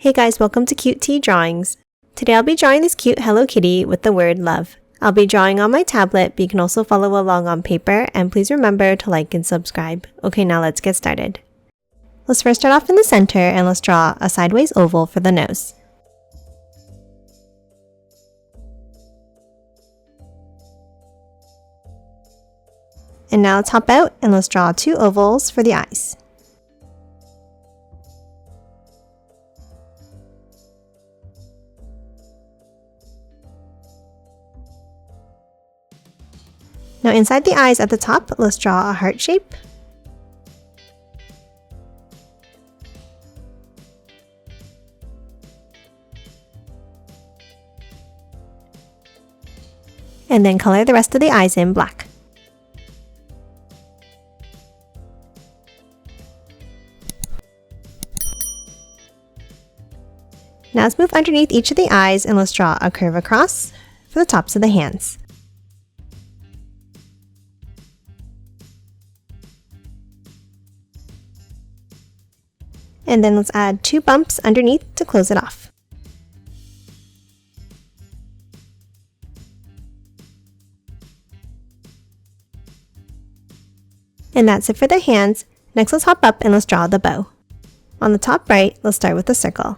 Hey guys, welcome to Kitī Drawings. Today I'll be drawing this cute Hello Kitty with the word love. I'll be drawing on my tablet, but you can also follow along on paper, and please remember to like and subscribe. Okay, now let's get started. Let's first start off in the center and let's draw a sideways oval for the nose. And now let's hop out and let's draw two ovals for the eyes. Now inside the eyes at the top, let's draw a heart shape. And then color the rest of the eyes in black. Now let's move underneath each of the eyes and let's draw a curve across for the tops of the hands. And then let's add two bumps underneath to close it off. And that's it for the hands. Next, let's hop up and let's draw the bow. On the top right, let's start with a circle.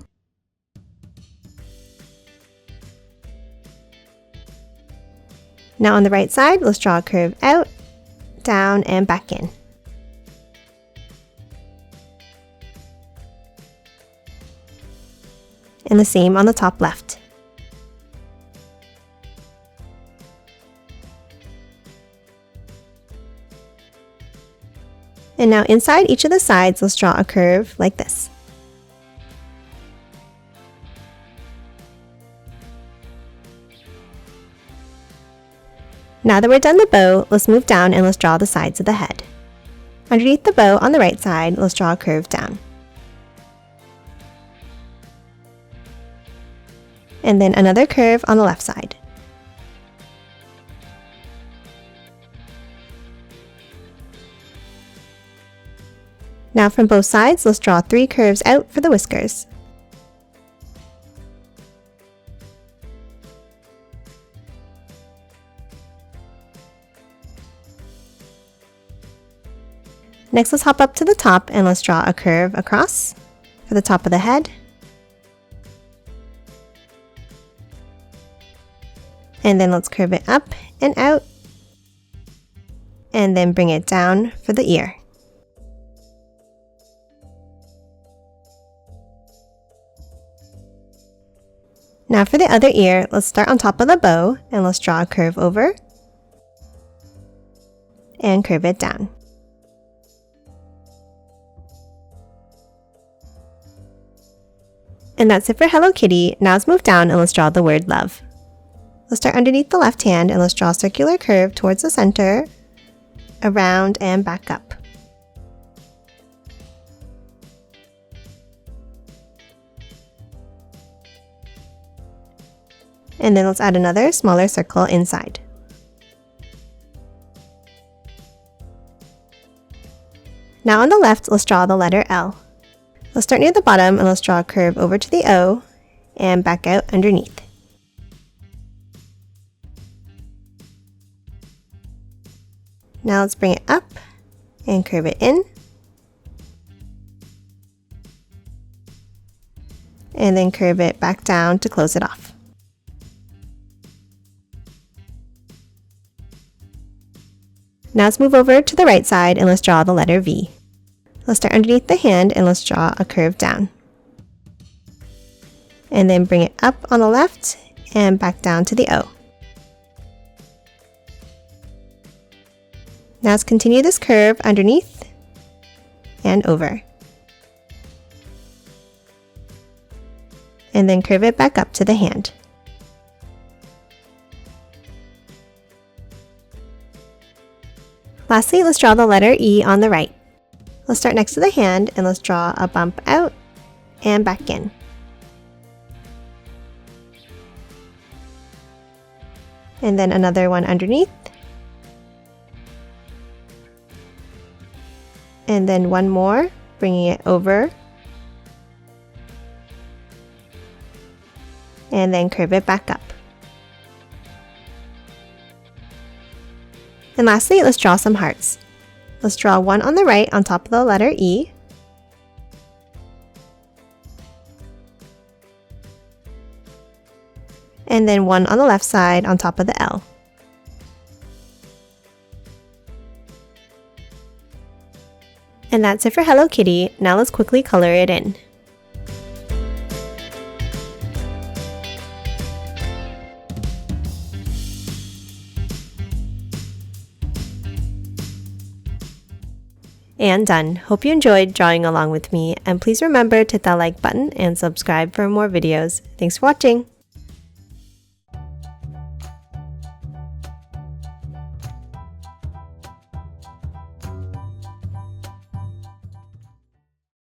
Now on the right side, let's draw a curve out, down, and back in. And the same on the top left. And now inside each of the sides, let's draw a curve like this. Now that we're done the bow, let's move down and let's draw the sides of the head. Underneath the bow on the right side, let's draw a curve down. And then another curve on the left side. Now from both sides, let's draw three curves out for the whiskers. Next, let's hop up to the top and let's draw a curve across for the top of the head. And then let's curve it up and out, and then bring it down for the ear. Now for the other ear, let's start on top of the bow and let's draw a curve over and curve it down. And that's it for Hello Kitty. Now let's move down and let's draw the word love. Let's start underneath the left hand and let's draw a circular curve towards the center, around, and back up. And then let's add another smaller circle inside. Now on the left, let's draw the letter L. Let's start near the bottom and let's draw a curve over to the O and back out underneath. Now let's bring it up and curve it in. And then curve it back down to close it off. Now let's move over to the right side and let's draw the letter V. Let's start underneath the hand and let's draw a curve down. And then bring it up on the left and back down to the O. Now let's continue this curve underneath and over. And then curve it back up to the hand. Lastly, let's draw the letter E on the right. Let's start next to the hand and let's draw a bump out and back in. And then another one underneath. And then one more, bringing it over and then curve it back up. And lastly, let's draw some hearts. Let's draw one on the right on top of the letter E. And then one on the left side on top of the L. And that's it for Hello Kitty. Now let's quickly color it in. And done. Hope you enjoyed drawing along with me, and please remember to hit that like button and subscribe for more videos. Thanks for watching!